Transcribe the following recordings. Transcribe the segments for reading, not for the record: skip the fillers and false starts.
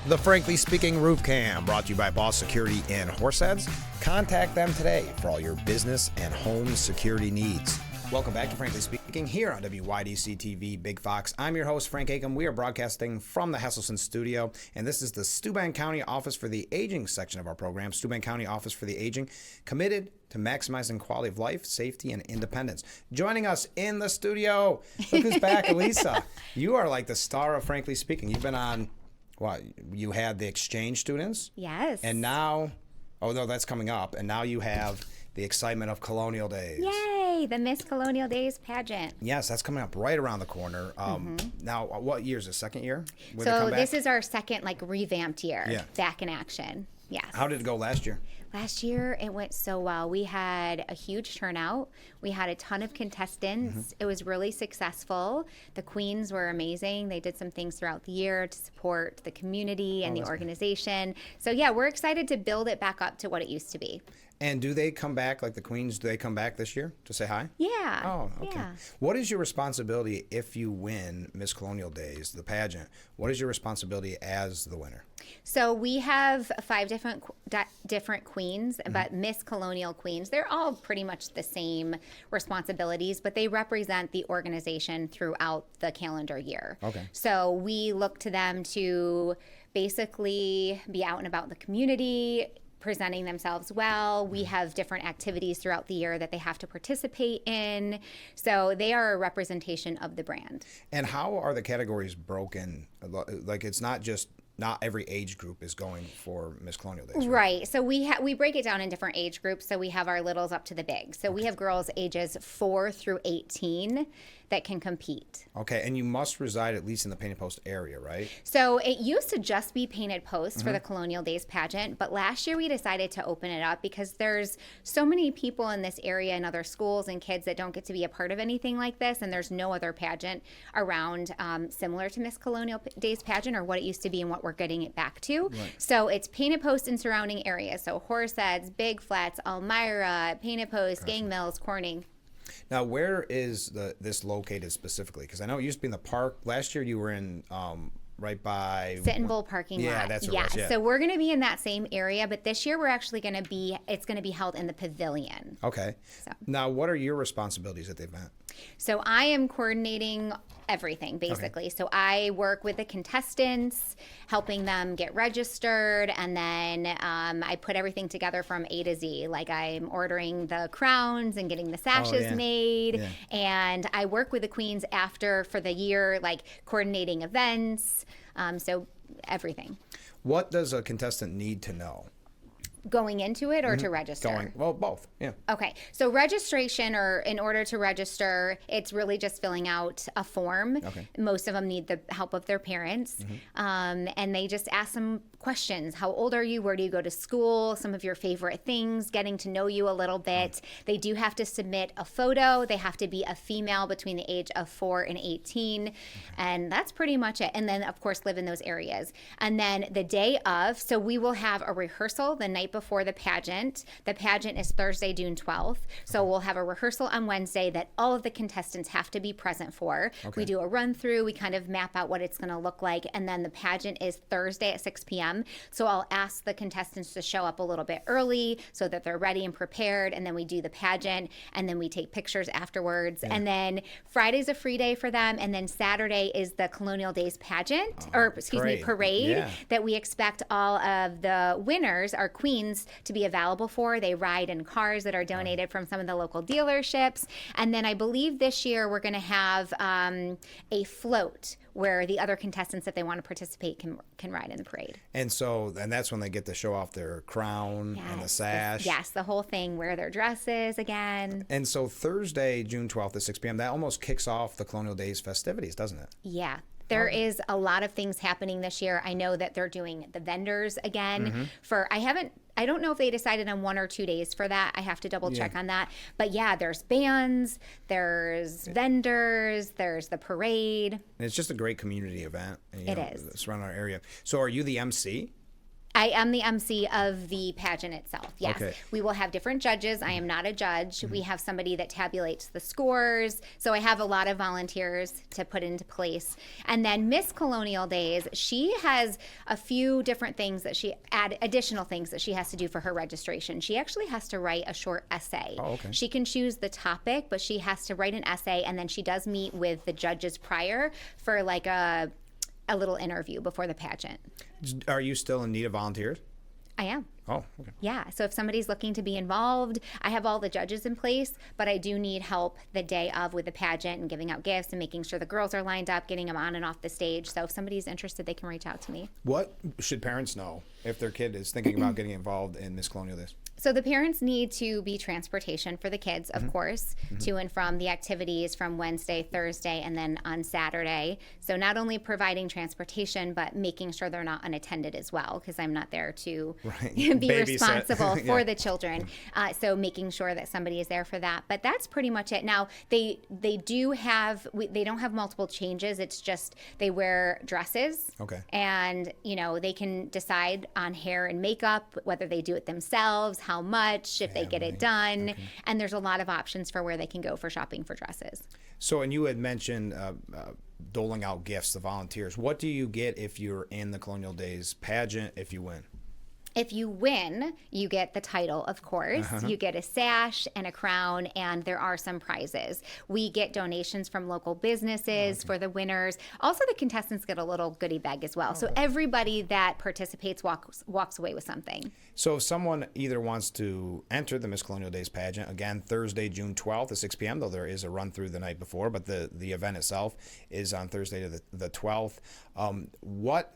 The Frankly Speaking Roof Cam, brought to you by Boss Security in Horseheads. Contact them today for all your business and home security needs. Welcome back to Frankly Speaking here on WYDC TV Big Fox. I'm your host, Frank Acomb. We are broadcasting from the Hesselson studio, and this is the Steuben County Office for the Aging section of our program. Steuben County Office for the Aging, committed to maximizing quality of life, safety, and independence. Joining us in the studio, look who's back, Alisa. You are like the star of Frankly Speaking. You've been on, what, you had the exchange students? Yes. And now, oh no, that's coming up, and now you have the excitement of Colonial Days. Yay, the Miss Colonial Days pageant. Yes, that's coming up right around the corner. Now, what year is this? Second year? So this is our second revamped year, Yeah. back in action. Yes. How did it go last year? Last year, it went so well. We had a huge turnout. We had a ton of contestants. It was really successful. The queens were amazing. They did some things throughout the year to support the community and the organization. So yeah, we're excited to build it back up to what it used to be. And do they come back, like the queens, do they come back this year to say hi? Yeah. Oh, okay. Yeah. What is your responsibility if you win Miss Colonial Days, the pageant? What is your responsibility as the winner? So we have 5 different queens, but Miss Colonial queens, they're all pretty much the same responsibilities, but they represent the organization throughout the calendar year. Okay. So we look to them to basically be out and about in the community, presenting themselves well. We have different activities throughout the year that they have to participate in. So they are a representation of the brand. And how are the categories broken? Like, it's not just, not every age group is going for Miss Colonial Days. Right. So we break it down in different age groups. So we have our littles up to the big. So we have girls ages 4 through 18 that can compete. Okay, and you must reside at least in the Painted Post area, right? So it used to just be Painted Post for the Colonial Days pageant, but last year we decided to open it up because there's so many people in this area and other schools and kids that don't get to be a part of anything like this, and there's no other pageant around similar to Miss Colonial Days pageant or what it used to be and what we're getting it back to. Right. So it's Painted Post and surrounding areas, so Horseheads, Big Flats, Elmira, Painted Post, Gang Mills, Corning. Now, where is this located specifically? Because I know it used to be in the park. Last year you were in right by Sit and Bowl parking lot. Yeah, that's what it was, yeah. So we're going to be in that same area, but this year we're actually going to be, it's going to be held in the pavilion. Okay. So. Now, what are your responsibilities at the event? So I am coordinating everything, basically. Okay. So I work with the contestants, helping them get registered, and then I put everything together from A to Z. Like, I'm ordering the crowns and getting the sashes made, and I work with the queens after for the year, like coordinating events, so everything. What does a contestant need to know? Going into it or to register? Well, both, yeah. Okay, so registration, or in order to register, it's really just filling out a form. Okay. Most of them need the help of their parents, and they just ask some questions. How old are you? Where do you go to school? Some of your favorite things, getting to know you a little bit. They do have to submit a photo. They have to be a female between the age of 4 and 18, and that's pretty much it. And then, of course, live in those areas. And then the day of, so we will have a rehearsal the night before the pageant. The pageant is Thursday, June 12th. So we'll have a rehearsal on Wednesday that all of the contestants have to be present for. Okay. We do a run through, we kind of map out what it's going to look like, and then the pageant is Thursday at 6 p.m. So I'll ask the contestants to show up a little bit early so that they're ready and prepared, and then we do the pageant, and then we take pictures afterwards. And then Friday's a free day for them, and then Saturday is the Colonial Days pageant, parade that we expect all of the winners, our queens, to be available for. They ride in cars that are donated from some of the local dealerships. And then I believe this year we're going to have a float where the other contestants, if they want to participate, can ride in the parade. And that's when they get to show off their crown and the sash. Yes, the whole thing, wear their dresses again. And so Thursday, June 12th at 6 p.m., that almost kicks off the Colonial Days festivities, doesn't it? Yeah. There is a lot of things happening this year. I know that they're doing the vendors again I don't know if they decided on 1 or 2 days for that. I have to double check on that. But yeah, there's bands, there's vendors, there's the parade. And it's just a great community event. It is. Surrounding our area. So are you the MC? I am the MC of the pageant itself. Yes. Okay. We will have different judges. I am not a judge. We have somebody that tabulates the scores. So I have a lot of volunteers to put into place. And then Miss Colonial Days, she has a few different things that additional things that she has to do for her registration. She actually has to write a short essay. Oh, okay. She can choose the topic, but she has to write an essay, and then she does meet with the judges prior for like a little interview before the pageant. Are you still in need of volunteers? I am. Oh, okay. Yeah. So if somebody's looking to be involved, I have all the judges in place, but I do need help the day of with the pageant and giving out gifts and making sure the girls are lined up, getting them on and off the stage. So if somebody's interested, they can reach out to me. What should parents know if their kid is thinking about getting involved in Miss Colonial Days? So the parents need to be transportation for the kids, of course, to and from the activities from Wednesday, Thursday, and then on Saturday. So not only providing transportation, but making sure they're not unattended as well, because I'm not there to be responsible for the children. So making sure that somebody is there for that. But that's pretty much it. Now, they don't have multiple changes. It's just they wear dresses. Okay. And, they can decide on hair and makeup, whether they do it themselves, how much, if they get it done. Okay. And there's a lot of options for where they can go for shopping for dresses. So, and you had mentioned doling out gifts to volunteers. What do you get if you're in the Colonial Days pageant if you win? If you win, you get the title, of course. You get a sash and a crown, and there are some prizes. We get donations from local businesses for the winners. Also, the contestants get a little goodie bag as well. So everybody that participates walks away with something. So if someone either wants to enter the Miss Colonial Days pageant, again, Thursday, June 12th at 6 p.m., though there is a run through the night before, but the event itself is on Thursday to the 12th. What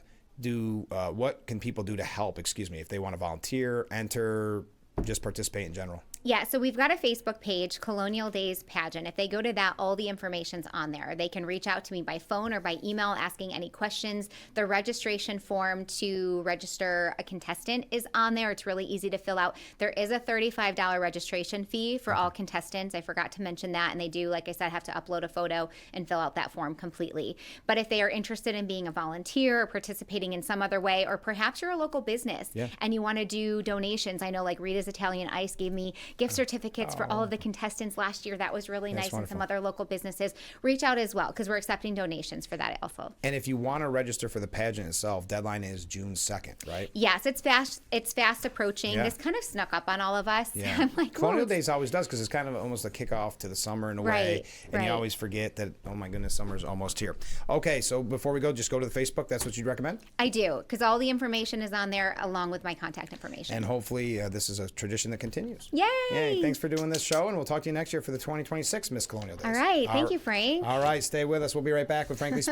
can people do to help, if they want to volunteer, enter, just participate in general? Yeah, so we've got a Facebook page, Colonial Days Pageant. If they go to that, all the information's on there. They can reach out to me by phone or by email asking any questions. The registration form to register a contestant is on there. It's really easy to fill out. There is a $35 registration fee for all contestants. I forgot to mention that. And they do, like I said, have to upload a photo and fill out that form completely. But if they are interested in being a volunteer or participating in some other way, or perhaps you're a local business and you want to do donations. I know like Rita's Italian Ice gave me gift certificates for all of the contestants last year. That was really nice. Wonderful. And some other local businesses. Reach out as well, because we're accepting donations for that also. And if you want to register for the pageant itself, deadline is June 2nd, right? Yes, it's fast approaching. This kind of snuck up on all of us. Yeah. I'm like, Colonial Days always does, because it's kind of almost a kickoff to the summer in a way. And you always forget that, oh my goodness, summer's almost here. Okay, so before we go, just go to the Facebook. That's what you'd recommend? I do, because all the information is on there along with my contact information. And hopefully this is a tradition that continues. Yay! Yay! Thanks for doing this show, and we'll talk to you next year for the 2026 Miss Colonial Days. All right. Thank you, Frank. All right. Stay with us. We'll be right back with Frankly Speaking.